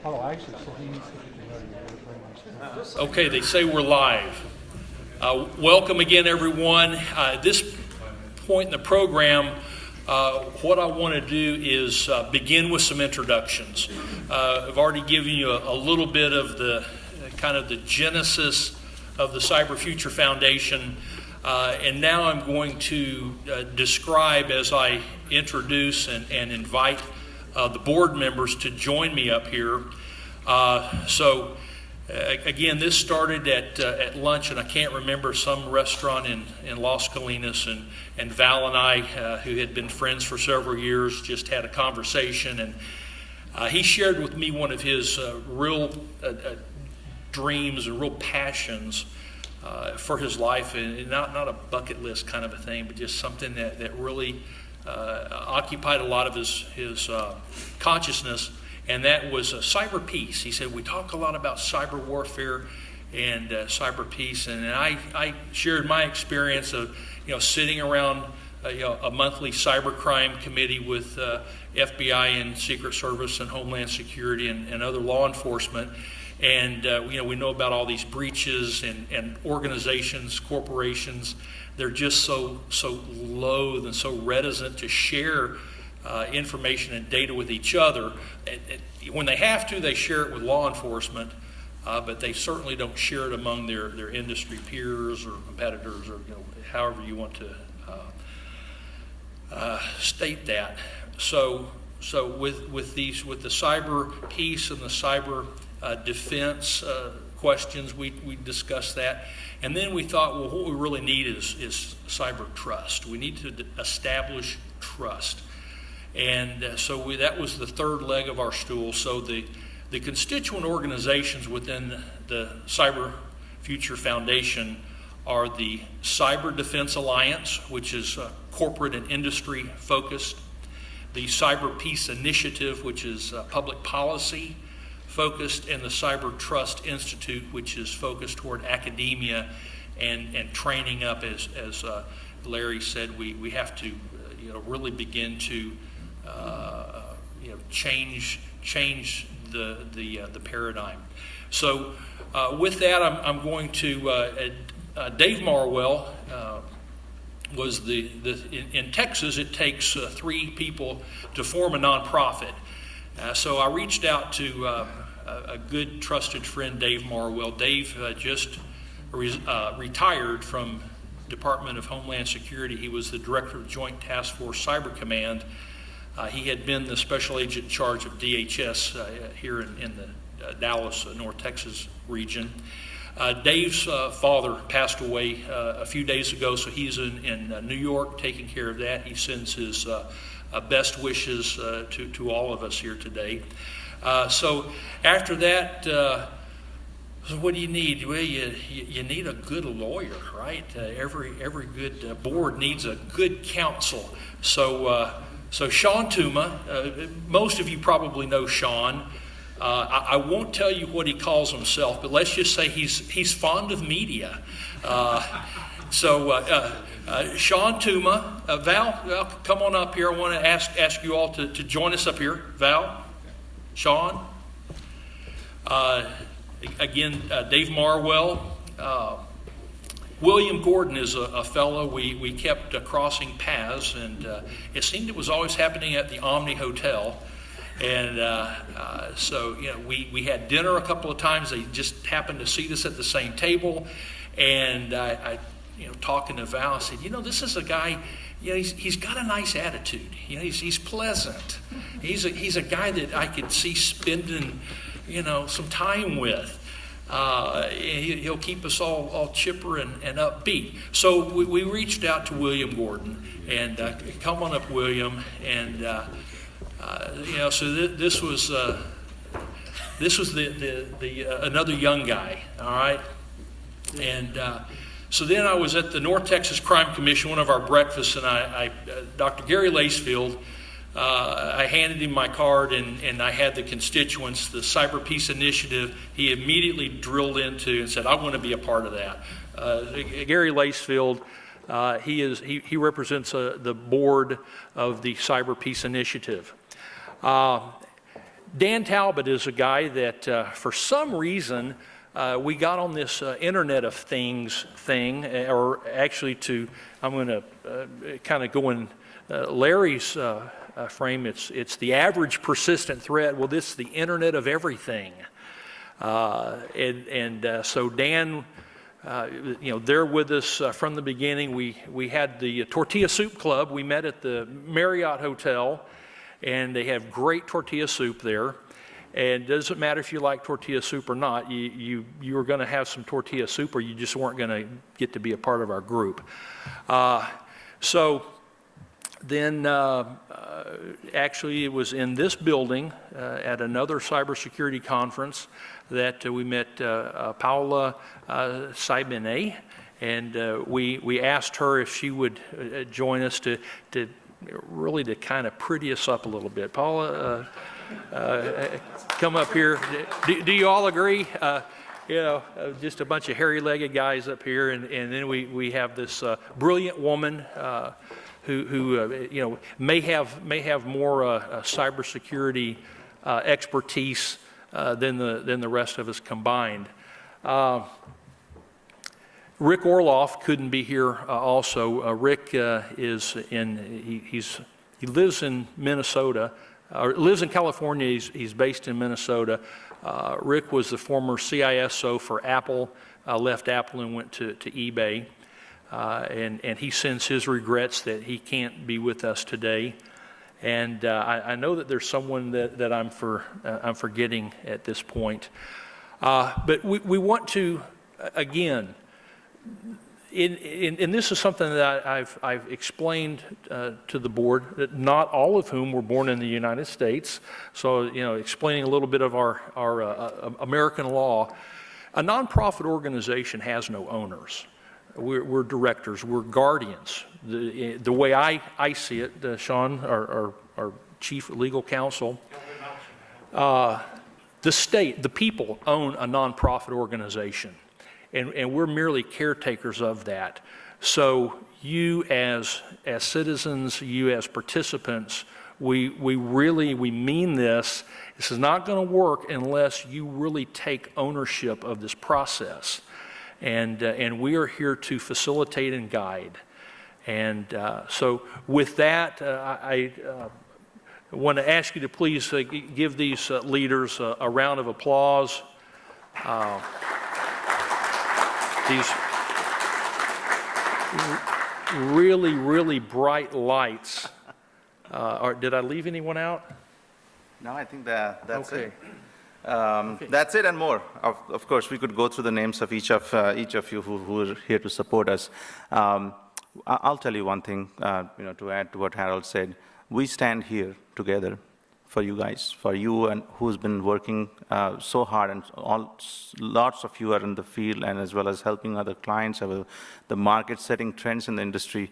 Oh, actually, so he needs to get to know you. Okay, they say we're live. Welcome again, everyone. At this point in the program, what I want to do is begin with some introductions. I've already given you a little bit of the kind of the genesis of the Cyber Future Foundation, and now I'm going to describe as I introduce and invite the board members to join me up here. Again, this started at lunch, and I can't remember, some restaurant in Las Colinas, and Val and I, who had been friends for several years, just had a conversation, and he shared with me one of his real dreams and real passions for his life, and not a bucket list kind of a thing, but just something that really occupied a lot of his consciousness. And that was cyber peace. He said, we talk a lot about cyber warfare and cyber peace. And I shared my experience of, sitting around a monthly cybercrime committee with FBI and Secret Service and Homeland Security and other law enforcement. And, we know about all these breaches and organizations, corporations. They're just so loath and so reticent to share information and data with each other. When they have to, they share it with law enforcement, but they certainly don't share it among their industry peers or competitors, or however you want to state that. So with the cyber peace and the cyber defense questions, we discussed that, and then we thought, well, what we really need is cyber trust. We need to establish trust. And so that was the third leg of our stool. So the constituent organizations within the Cyber Future Foundation are the Cyber Defense Alliance, which is corporate and industry focused, the Cyber Peace Initiative, which is public policy focused, and the Cyber Trust Institute, which is focused toward academia and training up. As Larry said, we have to really begin to change the paradigm. So with that, I'm going to Dave Marwell was in Texas. It takes 3 people to form a nonprofit. So I reached out to a good trusted friend, Dave Marwell. Dave just retired from Department of Homeland Security. He was the director of Joint Task Force Cyber Command. He had been the special agent in charge of DHS here in the Dallas, North Texas region. Dave's father passed away a few days ago, so he's in New York taking care of that. He sends his best wishes to all of us here today. So after that, so what do you need? Well, you need a good lawyer, right? Every good board needs a good counsel. So Shawn Tuma, most of you probably know Shawn. I won't tell you what he calls himself, but let's just say he's fond of media. Shawn Tuma, Val, come on up here. I want to ask you all to join us up here. Val, Shawn. Again, Dave Marwell. William Gordon is a fellow we kept crossing paths, and it seemed it was always happening at the Omni Hotel. And so we had dinner a couple of times. They just happened to seat us at the same table, and I talking to Val, I said, this is a guy. He's got a nice attitude. He's pleasant. He's a guy that I could see spending some time with. He'll keep us all chipper and upbeat. So we reached out to William Gordon, and come on up, William. And so this was the another young guy. All right, and so then I was at the North Texas Crime Commission, one of our breakfasts, and I Dr. Gary Lacefield. I handed him my card, and I had the constituents, the Cyber Peace Initiative. He immediately drilled into and said, I want to be a part of that. Gary Lacefield, he represents the board of the Cyber Peace Initiative. Dan Talbot is a guy that for some reason we got on this Internet of Things thing, or actually I'm going to kind of go in Larry's frame. It's the average persistent threat. Well, this is the Internet of Everything. So Dan, they're with us from the beginning. We had the Tortilla Soup Club. We met at the Marriott Hotel, and they have great tortilla soup there. And it doesn't matter if you like tortilla soup or not. You were going to have some tortilla soup, or you just weren't going to get to be a part of our group. So then, actually, it was in this building at another cybersecurity conference that we met Paula Saibene, and we asked her if she would join us to really to kind of pretty us up a little bit. Paula, come up here. Do you all agree? Just a bunch of hairy-legged guys up here, and then we have this brilliant woman who may have more cybersecurity expertise than the rest of us combined. Rick Orloff couldn't be here also. Rick he lives in Minnesota, or lives in California. He's based in Minnesota. Rick was the former CISO for Apple, left Apple and went to eBay. And he sends his regrets that he can't be with us today. And I know that there's someone that I'm forgetting at this point. But we want to, again, and this is something that I've explained to the board, that not all of whom were born in the United States. So, explaining a little bit of our American law. A nonprofit organization has no owners. We're directors, we're guardians. The way I see it, Shawn, our chief legal counsel, the state, the people own a nonprofit organization, and we're merely caretakers of that. So you as citizens, you as participants, we mean this. This is not going to work unless you really take ownership of this process. And we are here to facilitate and guide. And so with that, I want to ask you to please give these leaders a round of applause. These really, really bright lights. Did I leave anyone out? No, I think that's okay. it. That's it and more. Of course, we could go through the names of each of you who are here to support us. I'll tell you one thing, to add to what Harold said. We stand here together for you guys, for you and who's been working so hard, and lots of you are in the field, and as well as helping other clients, the market-setting trends in the industry.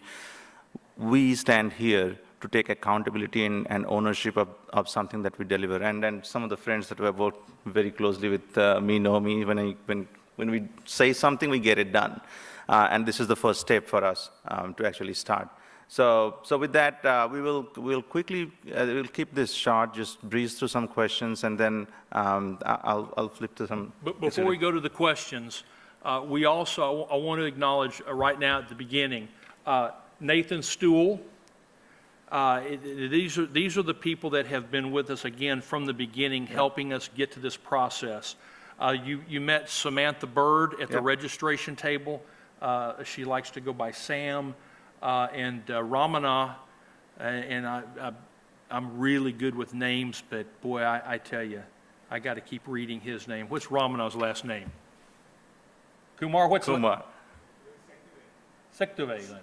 We stand here to take accountability and ownership of something that we deliver. And some of the friends that have worked very closely with me know me. When we say something, we get it done. And this is the first step for us to actually start. So with that, we'll quickly we'll keep this short. Just breeze through some questions, and then I'll flip to some. But before we go to the questions, I want to acknowledge right now at the beginning, Nathan Stuhl. These are the people that have been with us again from the beginning, helping us get to this process. You met Samantha Bird at the registration table. She likes to go by Sam, and Ramana, and I'm really good with names, but boy, I tell you, I got to keep reading his name. What's Ramana's last name? Kumar. What's Tuma? Sektivalen.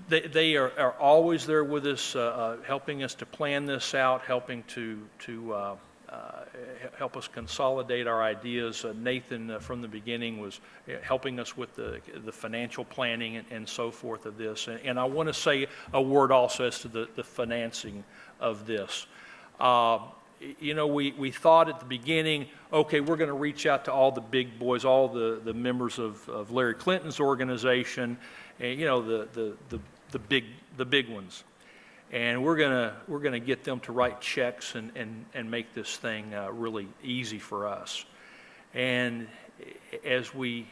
They are always there with us, helping us to plan this out, helping to help us consolidate our ideas. Nathan, from the beginning, was helping us with the financial planning and so forth of this. And I want to say a word also as to the financing of this. We thought at the beginning, okay, we're going to reach out to all the big boys, all the members of Larry Clinton's organization, and the big ones. and we're gonna get them to write checks and make this thing really easy for us. And as we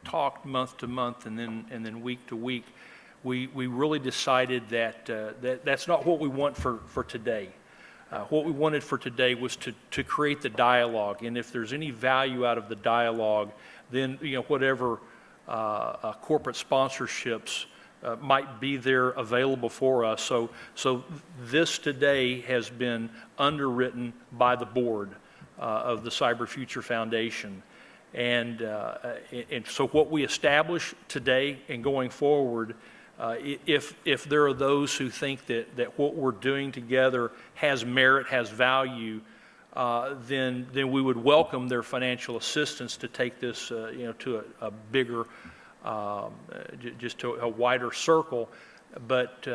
talked month to month and then week to week, we really decided that that's not what we want for today. What we wanted for today was to create the dialogue, and if there's any value out of the dialogue, then whatever corporate sponsorships might be there available for us. So this today has been underwritten by the board of the Cyber Future Foundation. And so what we establish today and going forward, if there are those who think that what we're doing together has merit, has value, then we would welcome their financial assistance to take this to a bigger, just to a wider circle. But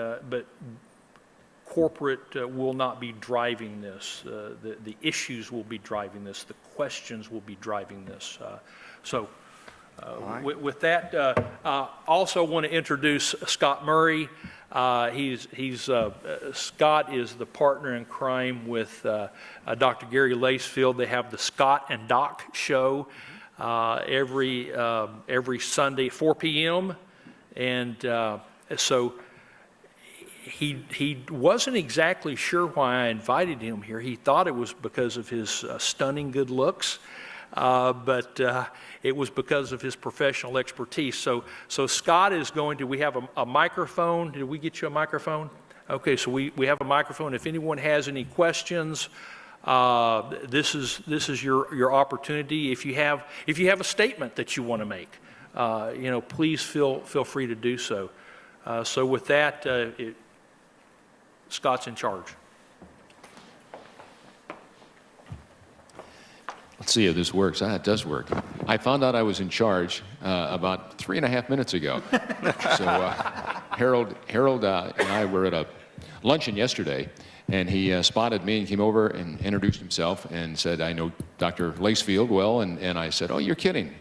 corporate will not be driving this. The issues will be driving this. The questions will be driving this. With that, also want to introduce Scott Murray. Scott is the partner in crime with Dr. Gary Lacefield. They have the Scott and Doc show every Sunday, 4 p.m. And so he wasn't exactly sure why I invited him here. He thought it was because of his stunning good looks. But it was because of his professional expertise. So Scott is going to, we have a microphone. Did we get you a microphone? Okay, so we have a microphone. If anyone has any questions, this is your opportunity. If you have a statement that you want to make, please feel free to do so. So with that, Scott's in charge. Let's see if this works. It does work. I found out I was in charge about 3.5 minutes ago. So Harold and I were at a luncheon yesterday, and he spotted me and came over and introduced himself and said, "I know Dr. Lacefield well," and I said, "Oh, you're kidding."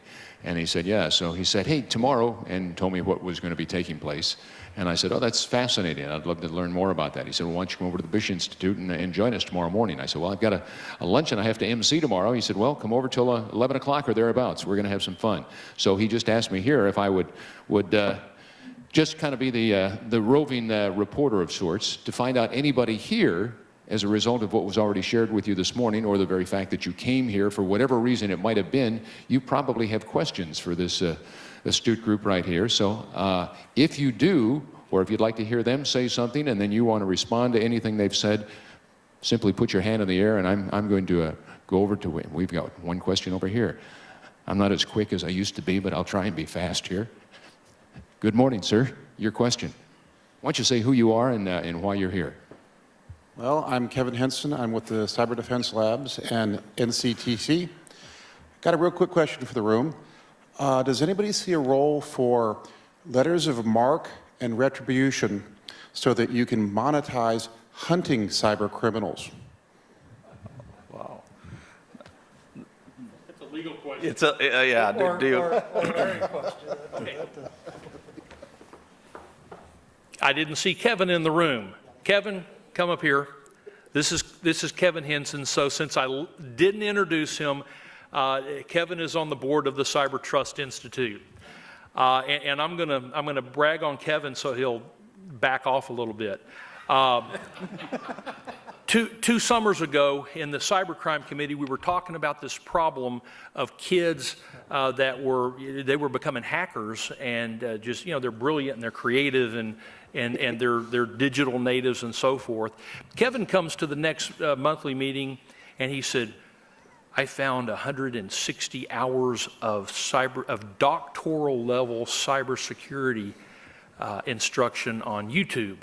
And he said, "Yeah." So he said, "Hey, tomorrow," and told me what was going to be taking place. And I said, "Oh, that's fascinating. I'd love to learn more about that." He said, "Well, why don't you come over to the Bush Institute and join us tomorrow morning?" I said, "Well, I've got a luncheon I have to MC tomorrow." He said, "Well, come over till 11 o'clock or thereabouts. We're going to have some fun." So he just asked me here if I would just kind of be the roving reporter of sorts to find out anybody here, as a result of what was already shared with you this morning, or the very fact that you came here for whatever reason it might have been, you probably have questions for this astute group right here. So if you do, or if you'd like to hear them say something and then you want to respond to anything they've said, simply put your hand in the air and I'm going to go over to it. We've got one question over here. I'm not as quick as I used to be, but I'll try and be fast here. Good morning, sir. Your question. Why don't you say who you are and why you're here? Well, I'm Kevin Henson. I'm with the Cyber Defense Labs and NCTC. Got a real quick question for the room. Does anybody see a role for letters of marque and retribution so that you can monetize hunting cyber criminals? Wow. It's a legal question. It's a, yeah, do you? Or Larry question. Okay. I didn't see Kevin in the room. Kevin, come up here. This is Kevin Henson. So since I didn't introduce him, Kevin is on the board of the Cyber Trust Institute. And I'm gonna brag on Kevin so he'll back off a little bit. Two summers ago in the Cybercrime Committee, we were talking about this problem of kids that were becoming hackers and just they're brilliant and they're creative and they're digital natives and so forth. Kevin comes to the next monthly meeting and he said, "I found 160 hours of doctoral level cybersecurity instruction on YouTube."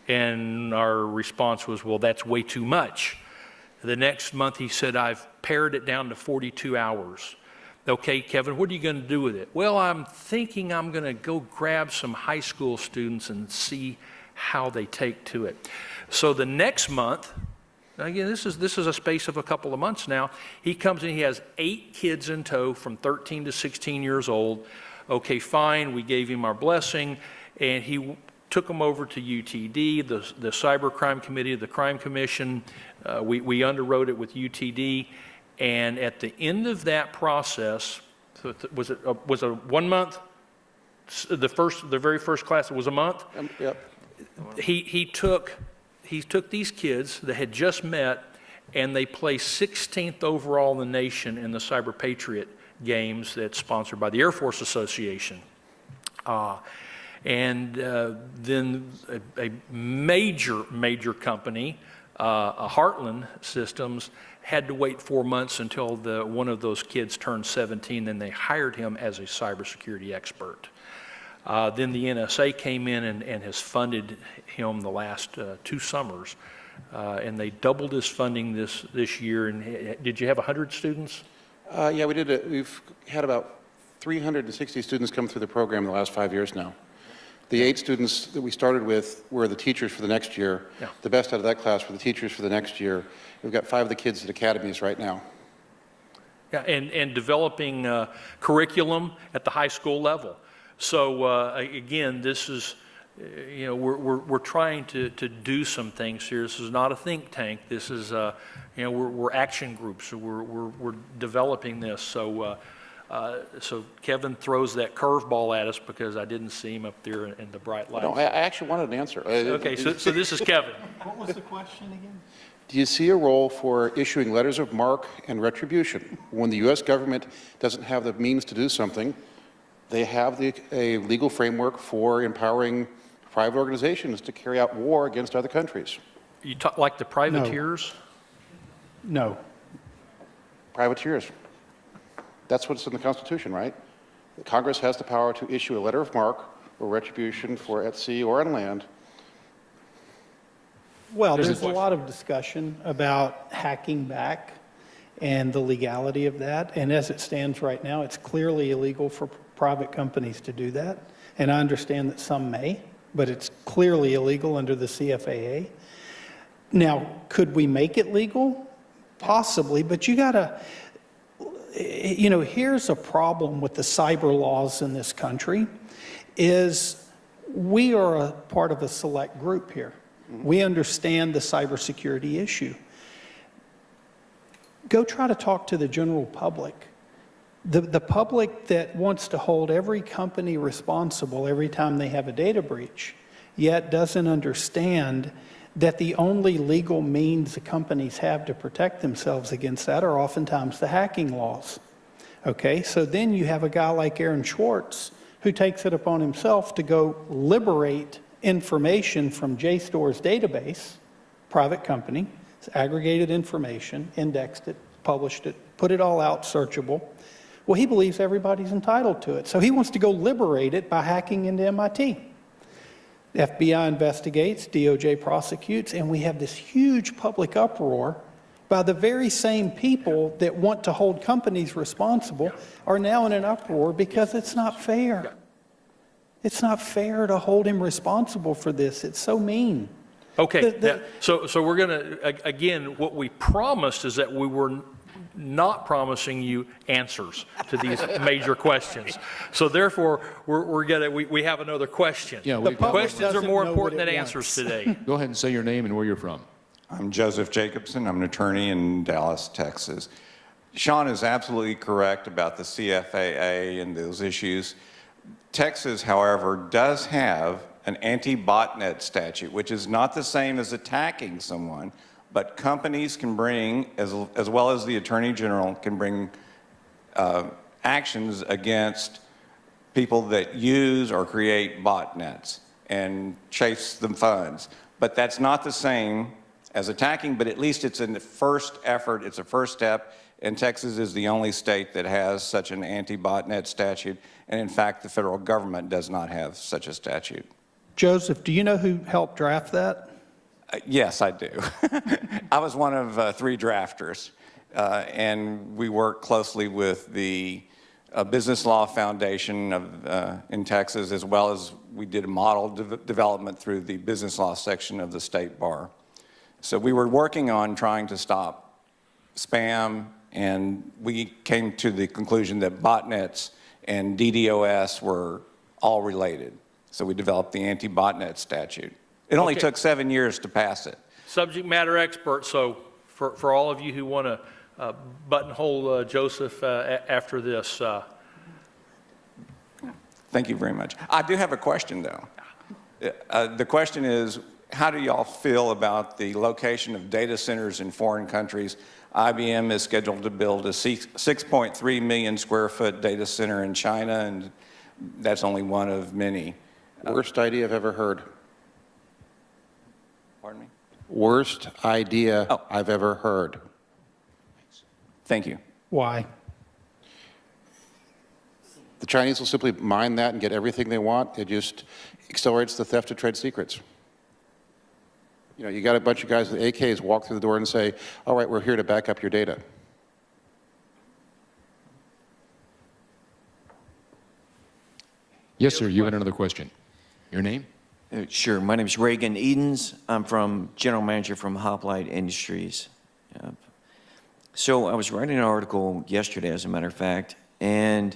And our response was, "Well, that's way too much." The next month he said, "I've pared it down to 42 hours. "Okay, Kevin, what are you going to do with it?" "Well, I'm thinking I'm going to go grab some high school students and see how they take to it." So the next month, again, this is a space of a couple of months now, he comes in, he has 8 kids in tow from 13 to 16 years old. Okay, fine, we gave him our blessing, and he took them over to UTD, the Cybercrime Committee, the Crime Commission. We underwrote it with UTD, and at the end of that process, so was it 1 month? The very first class, it was a month. Yep. He took these kids that had just met, and they placed 16th overall in the nation in the Cyber Patriot Games that's sponsored by the Air Force Association. Then a major company, Heartland Systems, had to wait 4 months until one of those kids turned 17, then they hired him as a cybersecurity expert. Then the NSA came in and has funded him the last 2 summers, and they doubled his funding this year. And did you have 100 students? Yeah, we did. We've had about 360 students come through the program in the last 5 years now. The 8 students that we started with were the teachers for the next year. Yeah. The best out of that class were the teachers for the next year. We've got 5 of the kids at academies right now. Yeah, and developing curriculum at the high school level. So again, this is, we're trying to do some things here. This is not a think tank. This is, we're action groups. So we're developing this. So Kevin throws that curveball at us because I didn't see him up there in the bright lights. No, I actually wanted an answer. Okay, so this is Kevin. What was the question again? Do you see a role for issuing letters of marque and retribution? When the U.S. government doesn't have the means to do something, they have a legal framework for empowering private organizations to carry out war against other countries. You talk like the privateers? No. Privateers. That's what's in the Constitution, right? Congress has the power to issue a letter of marque or retribution for at sea or on land. Well, there's a lot of discussion about hacking back and the legality of that. And as it stands right now, it's clearly illegal for private companies to do that. And I understand that some may, but it's clearly illegal under the CFAA. Now, could we make it legal? Possibly, but you gotta, here's a problem with the cyber laws in this country, is we are a part of a select group here. We understand the cybersecurity issue. Go try to talk to the general public. The public that wants to hold every company responsible every time they have a data breach, yet doesn't understand that the only legal means the companies have to protect themselves against that are oftentimes the hacking laws. Okay, so then you have a guy like Aaron Schwartz who takes it upon himself to go liberate information from JSTOR's database, private company, it's aggregated information, indexed it, published it, put it all out searchable. Well, he believes everybody's entitled to it. So he wants to go liberate it by hacking into MIT. The FBI investigates, DOJ prosecutes, and we have this huge public uproar by the very same people that want to hold companies responsible are now in an uproar because it's not fair. It's not fair to hold him responsible for this. It's so mean. Okay, so we're going to, again, what we promised is that we were not promising you answers to these major questions. So therefore, we have another question. Yeah, The public questions are doesn't more know important what than it answers wants. today. Go ahead and say your name and where you're from. I'm Joseph Jacobson. I'm an attorney in Dallas, Texas. Shawn is absolutely correct about the CFAA and those issues. Texas, however, does have an anti-botnet statute, which is not the same as attacking someone, but companies can bring, as well as the Attorney General, can bring actions against people that use or create botnets and chase them funds. But that's not the same as attacking, but at least it's in the first effort, it's a first step, and Texas is the only state that has such an anti-botnet statute, and in fact, the federal government does not have such a statute. Joseph, do you know who helped draft that? Yes, I do. I was one of 3 drafters, and we worked closely with the Business Law Foundation in Texas, as well as we did a model development through the business law section of the state bar. So we were working on trying to stop spam, and we came to the conclusion that botnets and DDoS were all related. So we developed the anti-botnet statute. It only Okay. took 7 years to pass it. Subject matter expert, so for all of you who want to buttonhole Joseph after this, Thank you very much. I do have a question, though. The question is, how do y'all feel about the location of data centers in foreign countries? IBM is scheduled to build a 6.3 million square foot data center in China, and that's only one of many. Worst idea I've ever heard. Pardon me? Worst idea Oh. I've ever heard. Thank you. Why? The Chinese will simply mine that and get everything they want. It just accelerates the theft of trade secrets. You know, you got a bunch of guys with AKs walk through the door and say, all right, we're here to back up your data. Yes, sir, you had another question. Your name? Sure. My name is Reagan Edens. I'm from General Manager from Hoplite Industries. So I was writing an article yesterday, as a matter of fact, and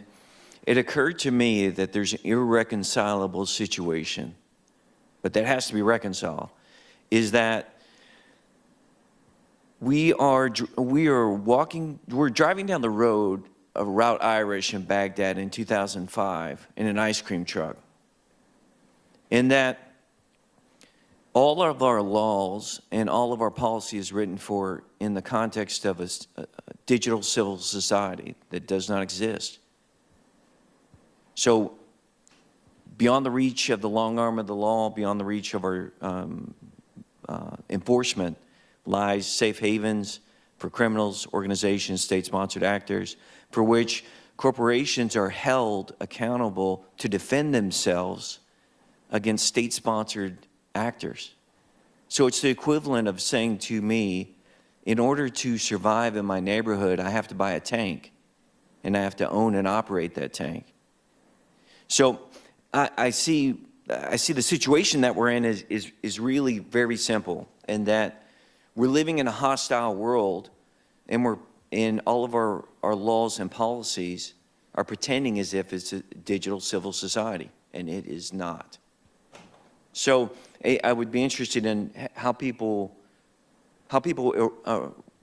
it occurred to me that there's an irreconcilable situation, but that has to be reconciled, is that we're driving down the road of Route Irish in Baghdad in 2005 in an ice cream truck. In that all of our laws and all of our policy is written for in the context of a digital civil society that does not exist. So beyond the reach of the long arm of the law, beyond the reach of our enforcement, lies safe havens for criminals, organizations, state-sponsored actors, for which corporations are held accountable to defend themselves against state-sponsored actors. So it's the equivalent of saying to me, in order to survive in my neighborhood, I have to buy a tank, and I have to own and operate that tank. So I see the situation that we're in is really very simple, and that we're living in a hostile world, and we're in all of our laws and policies are pretending as if it's a digital civil society, and it is not. So I would be interested in how people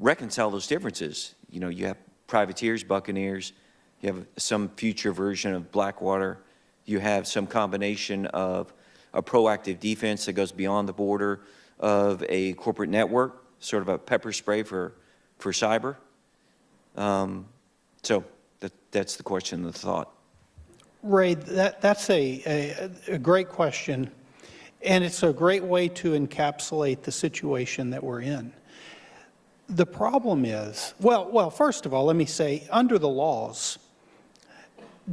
reconcile those differences. You know, you have privateers, buccaneers, you have some future version of Blackwater, you have some combination of a proactive defense that goes beyond the border of a corporate network, sort of a pepper spray for cyber. So that's the question and the thought. Ray, that's a great question, and it's a great way to encapsulate the situation that we're in. The problem is, well, first of all, let me say, under the laws,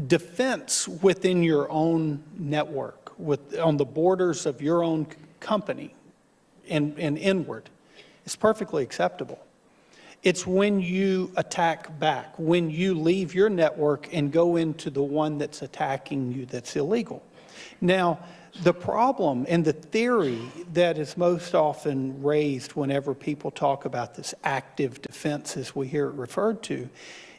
defense within your own network, on the borders of your own company and inward, is perfectly acceptable. It's when you attack back, when you leave your network and go into the one that's attacking you, that's illegal. Now, the problem and the theory that is most often raised whenever people talk about this active defense, as we hear it referred to,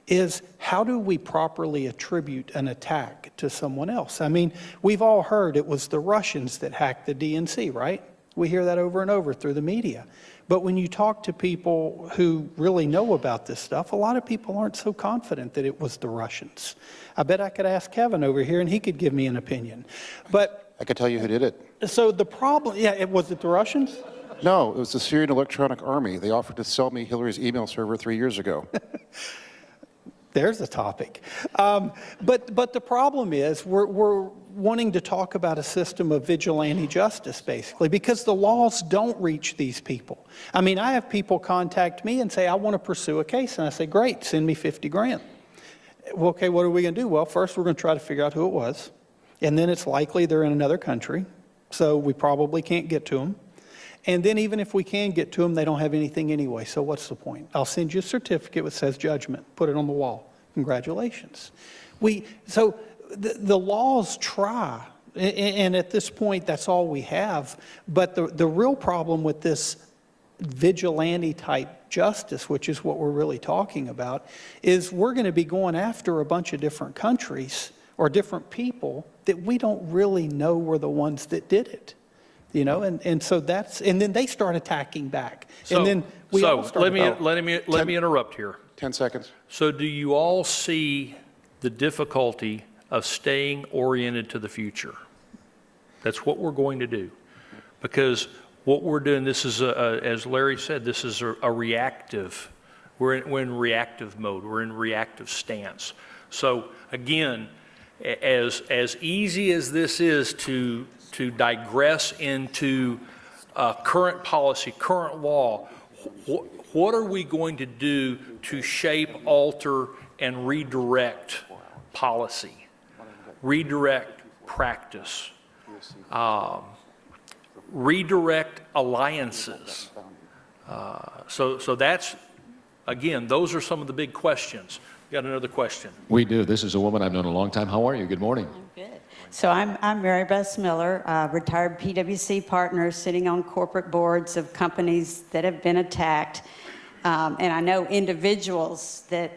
is how do we properly attribute an attack to someone else? I mean, we've all heard it was the Russians that hacked the DNC, right? We hear that over and over through the media. But when you talk to people who really know about this stuff, a lot of people aren't so confident that it was the Russians. I bet I could ask Kevin over here and he could give me an opinion. But I can tell you who did it. so the problem, was it the Russians? No, it was the Syrian Electronic Army. They offered to sell me Hillary's email server 3 years ago. There's a topic. But the problem is we're wanting to talk about a system of vigilante justice, basically, because the laws don't reach these people. I mean, I have people contact me and say, I want to pursue a case. And I say, great, send me 50 grand. Well, okay, what are we going to do? Well, first we're going to try to figure out who it was. And then it's likely they're in another country, so we probably can't get to them. And then even if we can get to them, they don't have anything anyway, so what's the point? I'll send you a certificate that says judgment. Put it on the wall. Congratulations. So the laws try, and at this point, that's all we have. But the real problem with this vigilante-type justice, which is what we're really talking about, is we're going to be going after a bunch of different countries or different people that we don't really know were the ones that did it. You know, and so that's, and then they start attacking back. And then we all start. Let me interrupt here. 10 seconds. So do you all see the difficulty of staying oriented to the future? That's what we're going to do. Because what we're doing, this is, as Larry said, this is a reactive. We're in reactive mode. We're in reactive stance. So again, as easy as this is to digress into current policy, current law, what are we going to do to shape, alter, and redirect policy, redirect practice, redirect alliances? So that's, again, those are some of the big questions. Got another question? We do. This is a woman I've known a long time. How are you? Good morning. I'm good. So I'm Mary Beth Miller, retired PwC partner, sitting on corporate boards of companies that have been attacked. And I know individuals that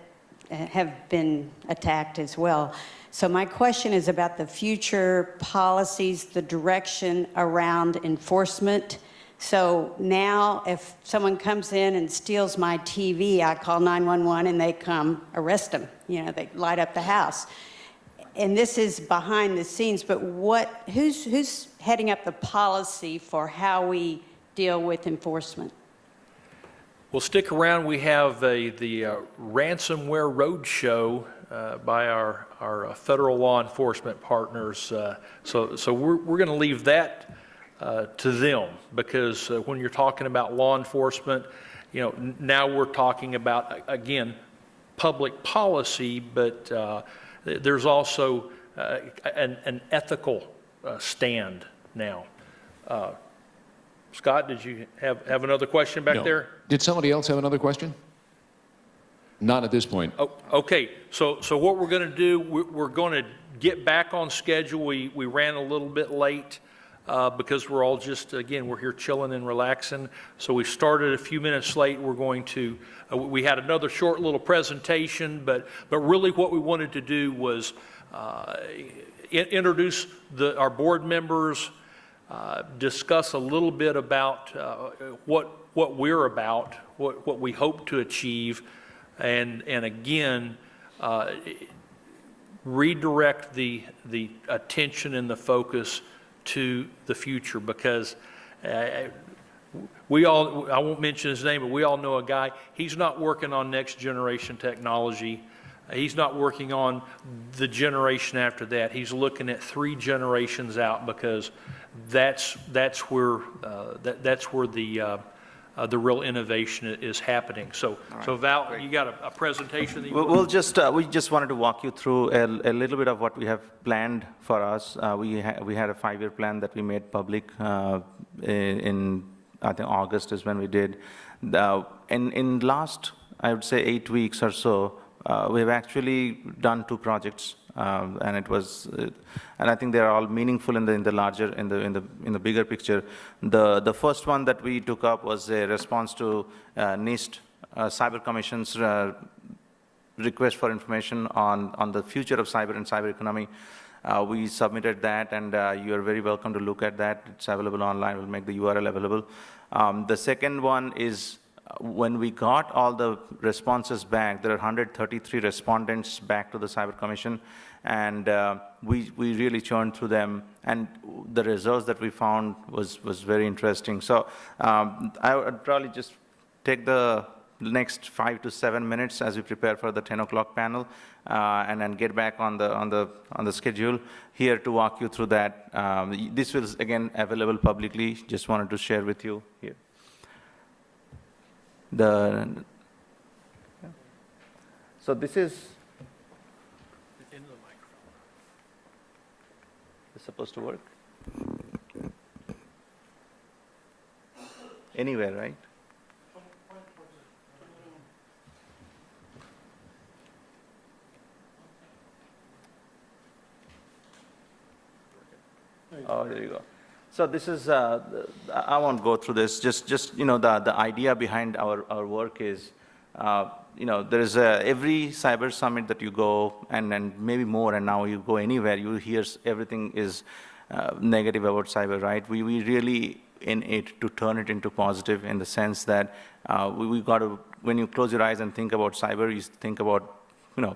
have been attacked as well. So my question is about the future policies, the direction around enforcement. So now if someone comes in and steals my TV, I call 911 and they come arrest them. You know, they light up the house. And this is behind the scenes, but who's heading up the policy for how we deal with enforcement? Well, stick around. We have the ransomware roadshow by our federal law enforcement partners. So we're going to leave that to them, because when you're talking about law enforcement, you know, now we're talking about, again, public policy, but there's also an ethical stand now. Scott, did you have another question back there? Did somebody else have another question? Not at this point. Oh, okay, so what we're going to do, we're going to get back on schedule. We ran a little bit late because we're all just, again, we're here chilling and relaxing. So we started a few minutes late. We're going to, we had another short little presentation, but really what we wanted to do was introduce our board members, discuss a little bit about what we're about, what we hope to achieve, and again, redirect the attention and the focus to the future, because we all, I won't mention his name, but we all know a guy, he's not working on next generation technology. He's not working on the generation after that. He's looking at 3 generations out, because that's where the real innovation is happening. So, right, so Val, great. you got a presentation that you We'll just, we just wanted to walk you through a little bit of what we have planned for us. We had a 5-year plan that we made public in, I think, August is when we did. In last, I would say, 8 weeks or so, we've actually done 2 projects, and it was, and I think they're all meaningful in the larger, in the bigger picture. The first one that we took up was a response to NIST Cyber Commission's request for information on the future of cyber and cyber economy. We submitted that, and you are very welcome to look at that. It's available online. We'll make the URL available. The second one is, when we got all the responses back, there are 133 respondents back to the Cyber Commission, and we really churned through them, and the results that we found was very interesting. So I would probably just take the next 5 to 7 minutes as we prepare for the 10 o'clock panel, and then get back on the schedule here to walk you through that. This was, again, available publicly. Just wanted to share with you here. So this is supposed to work anywhere, right? Oh, there you go. So this is, I won't go through this, just you know, the idea behind our work is, there is every cyber summit that you go, and maybe more, and now you go anywhere, you hear everything is negative about cyber, right? We really in it to turn it into positive in the sense that we got to, when you close your eyes and think about cyber, you think about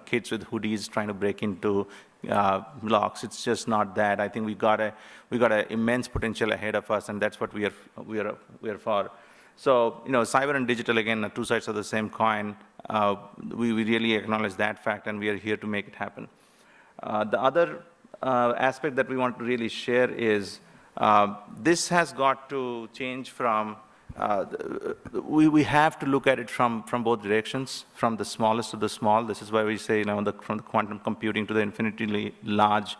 kids with hoodies trying to break into locks. It's just not that. I think we got an immense potential ahead of us, and that's what we are for. So, cyber and digital, again, are two sides of the same coin. We really acknowledge that fact, and we are here to make it happen. The other aspect that we want to really share is this has got to change from, we have to look at it from both directions, from the smallest to the small. This is why we say, from the quantum computing to the infinitely large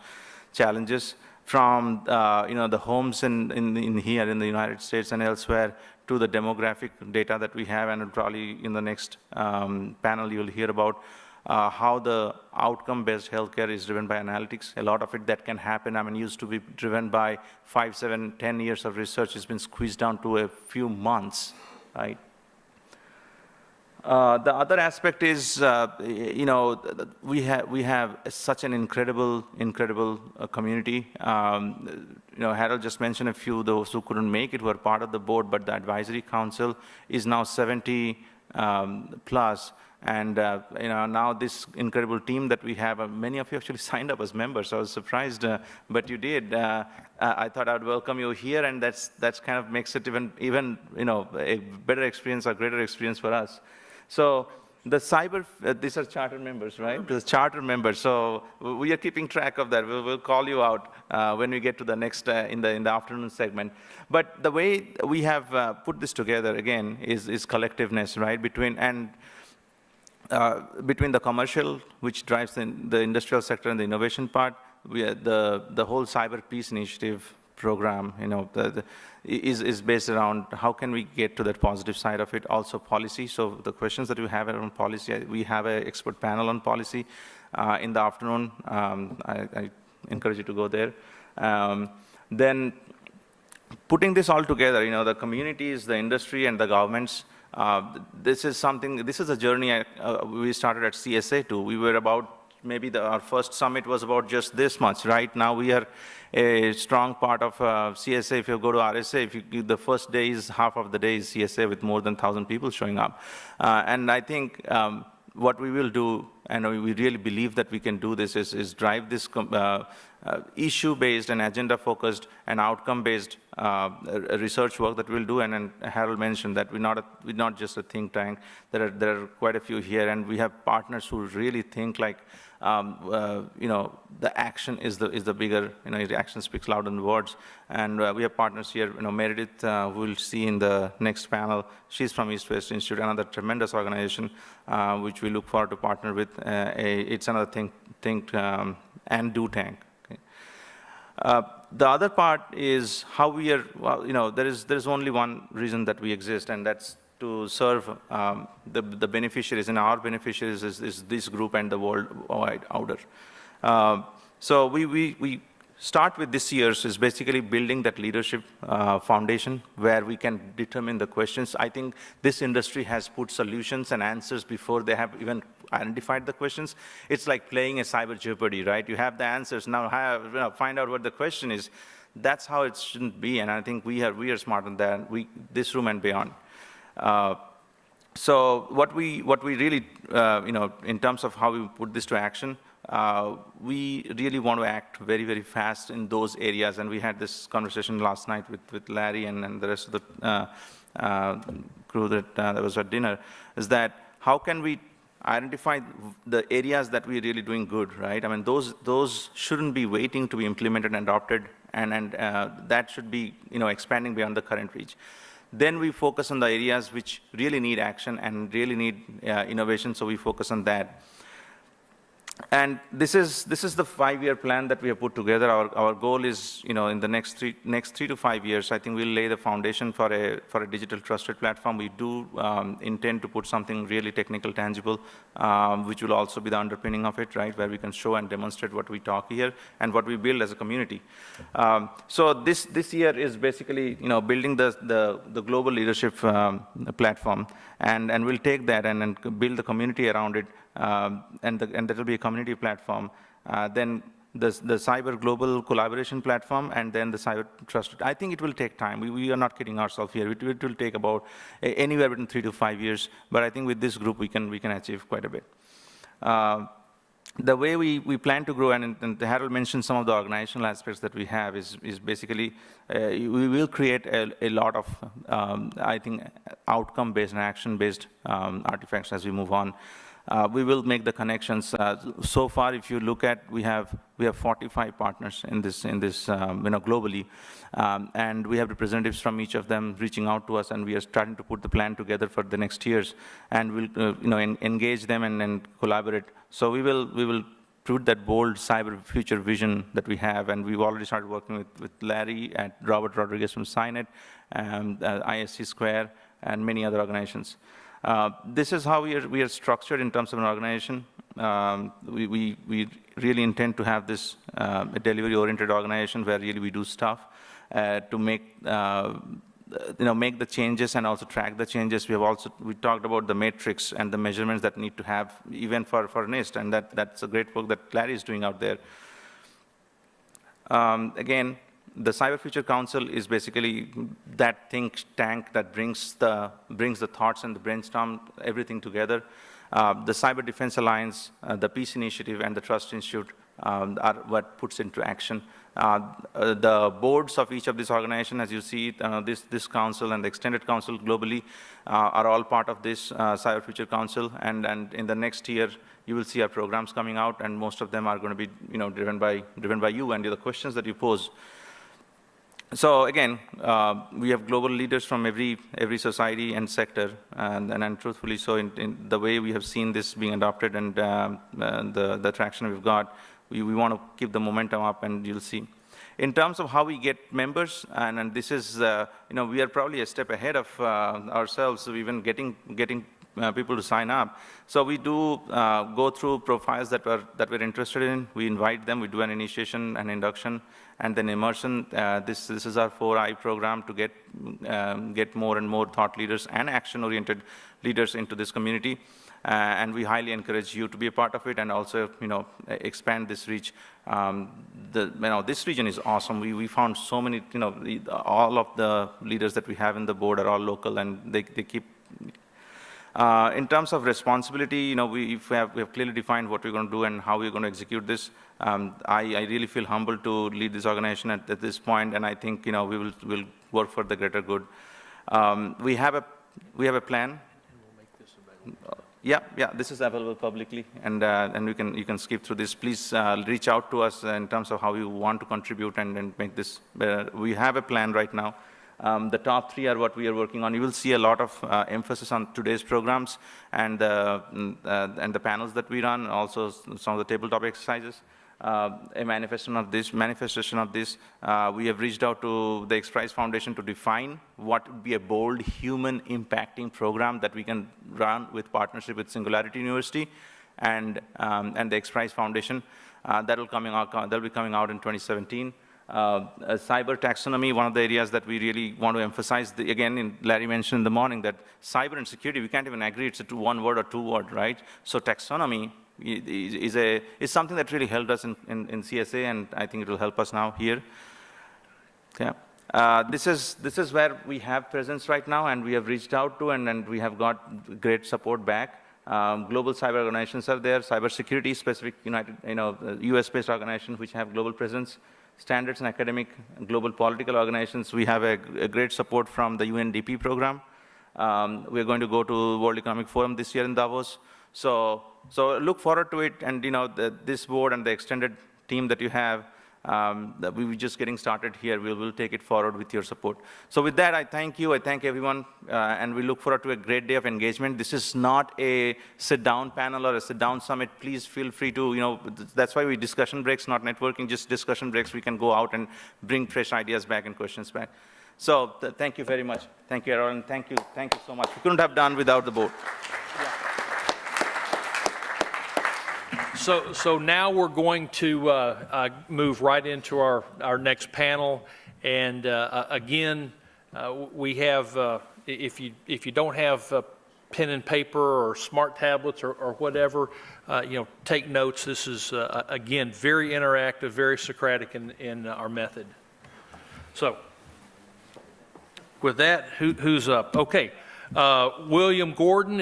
challenges, from, the homes in here in the United States and elsewhere, to the demographic data that we have, and probably in the next panel you'll hear about how the outcome-based healthcare is driven by analytics. A lot of it that can happen, used to be driven by 5, 7, 10 years of research has been squeezed down to a few months, right? The other aspect is, we have such an incredible community. Harold just mentioned a few, those who couldn't make it, who are part of the board, but the advisory council is now 70 plus. And now this incredible team that we have, many of you actually signed up as members. I was surprised, but you did. I thought I'd welcome you here, and that's kind of makes it even a better experience, or greater experience for us. So the cyber, these are charter members, right? The charter members. So we are keeping track of that. We'll call you out when we get to the next in the afternoon segment. But the way we have put this together again is collectiveness, right? Between the commercial, which drives the industrial sector and the innovation part, the whole Cyber Peace Initiative program, is based around how can we get to that positive side of it. Also policy. So the questions that you have around policy, we have an expert panel on policy in the afternoon. I encourage you to go there. Then putting this all together, the communities, the industry, and the governments. This is a journey we started at CSA too. We were about, maybe our first summit was about just this much, right? Now we are a strong part of CSA. If you go to RSA, the first day is half of the day is CSA with more than 1,000 people showing up. And I think what we will do, and we really believe that we can do this, is drive this issue-based and agenda-focused and outcome-based research work that we'll do. And Harold mentioned that we're not just a think tank. There are quite a few here, and we have partners who really think like, the action is the bigger, the action speaks louder than words. And we have partners here, Meredith, who we'll see in the next panel. She's from East West Institute, another tremendous organization, which we look forward to partner with. It's another think and do tank. The other part is how we are, there's only one reason that we exist, and that's to serve the beneficiaries, and our beneficiaries is this group and the worldwide outer. So we start with this year's is basically building that leadership foundation where we can determine the questions. I think this industry has put solutions and answers before they have even identified the questions. It's like playing a cyber jeopardy, right? You have the answers, now find out what the question is. That's how it shouldn't be, and I think we are smarter than that, this room and beyond. So what we really, in terms of how we put this to action, we really want to act very, very fast in those areas. And we had this conversation last night with Larry and the rest of the crew that was at dinner, is that how can we identify the areas that we're really doing good, right? Those shouldn't be waiting to be implemented and adopted, and that should be, expanding beyond the current reach. Then we focus on the areas which really need action and really need innovation, so we focus on that. And this is the 5-year plan that we have put together. Our goal is, in the next 3 to 5 years, I think we'll lay the foundation for a digital trusted platform. We do intend to put something really technical, tangible, which will also be the underpinning of it, right, where we can show and demonstrate what we talk here and what we build as a community. So this year is basically, building the global leadership platform, and we'll take that and build the community around it. And that will be a community platform. Then the cyber global collaboration platform, and then the cyber trust. I think it will take time. We are not kidding ourselves here. It will take about anywhere between 3 to 5 years. But I think with this group, we can achieve quite a bit. The way we plan to grow, and Harold mentioned some of the organizational aspects that we have, is basically we will create a lot of, I think, outcome-based and action-based artifacts as we move on. We will make the connections. So far, if you look at, we have 45 partners in this globally, and we have representatives from each of them reaching out to us, and we are starting to put the plan together for the next years, and we'll engage them and collaborate. So we will put that bold cyber future vision that we have, and we've already started working with Larry and Robert Rodriguez from Signet, and ISC Square, and many other organizations. This is how we are structured in terms of an organization. We really intend to have this a delivery-oriented organization where really we do stuff to make make the changes and also track the changes. We talked about the matrix and the measurements that need to have even for NIST, and that's a great work that Larry is doing out there. Again, the Cyber Future Council is basically that think tank that brings the thoughts and the brainstorm, everything together. The Cyber Defense Alliance, the Peace Initiative, and the Trust Institute are what puts into action. The boards of each of these organizations, as you see, this council and the extended council globally are all part of this Cyber Future Council. And in the next year, you will see our programs coming out, and most of them are going to be driven by you and the questions that you pose. So again, we have global leaders from every society and sector, and truthfully so, in the way we have seen this being adopted and the traction we've got, we want to keep the momentum up, and you'll see. In terms of how we get members, and this is, we are probably a step ahead of ourselves, so even getting people to sign up. So we do go through profiles that we're interested in. We invite them. We do an initiation and induction, and then immersion. This is our 4I program to get more and more thought leaders and action-oriented leaders into this community. And we highly encourage you to be a part of it, and also expand this reach. This region is awesome. We found so many. All of the leaders that we have in the board are all local, and they keep. In terms of responsibility, we have clearly defined what we're going to do and how we're going to execute this. I really feel humbled to lead this organization at this point, and I think we'll work for the greater good. We have a plan. Yeah, this is available publicly, and you can skip through this. Please reach out to us in terms of how you want to contribute and make this better. We have a plan right now. The top 3 are what we are working on. You will see a lot of emphasis on today's programs and the panels that we run, also some of the tabletop exercises. A manifestation of this, we have reached out to the XPRIZE Foundation to define what would be a bold human impacting program that we can run with partnership with Singularity University and the XPRIZE Foundation. That will be coming out in 2017. Cyber taxonomy, one of the areas that we really want to emphasize. Again, Larry mentioned in the morning that cyber and security, we can't even agree it's a one word or two word, right? So taxonomy is something that really helped us in CSA, and I think it will help us now here. Okay. This is where we have presence right now, and we have reached out to, and we have got great support back. Global cyber organizations are there, cybersecurity specific US-based organizations which have global presence. Standards and academic global political organizations, we have a great support from the UNDP program. We're going to go to World Economic Forum this year in Davos. So look forward to it, and this board and the extended team that you have, that we were just getting started here. We'll take it forward with your support. So with that, I thank you. I thank everyone, and we look forward to a great day of engagement. This is not a sit-down panel or a sit-down summit. Please feel free to, that's why we discussion breaks, not networking, just discussion breaks. We can go out and bring fresh ideas back and questions back. So thank you very much. Thank you, Aaron. Thank you so much. We couldn't have done without the board. So now we're going to move right into our next panel. And again, we have, if you don't have pen and paper or smart tablets or whatever, take notes. This is, again, very interactive, very Socratic in our method. So with that, who's up? Okay, William Gordon.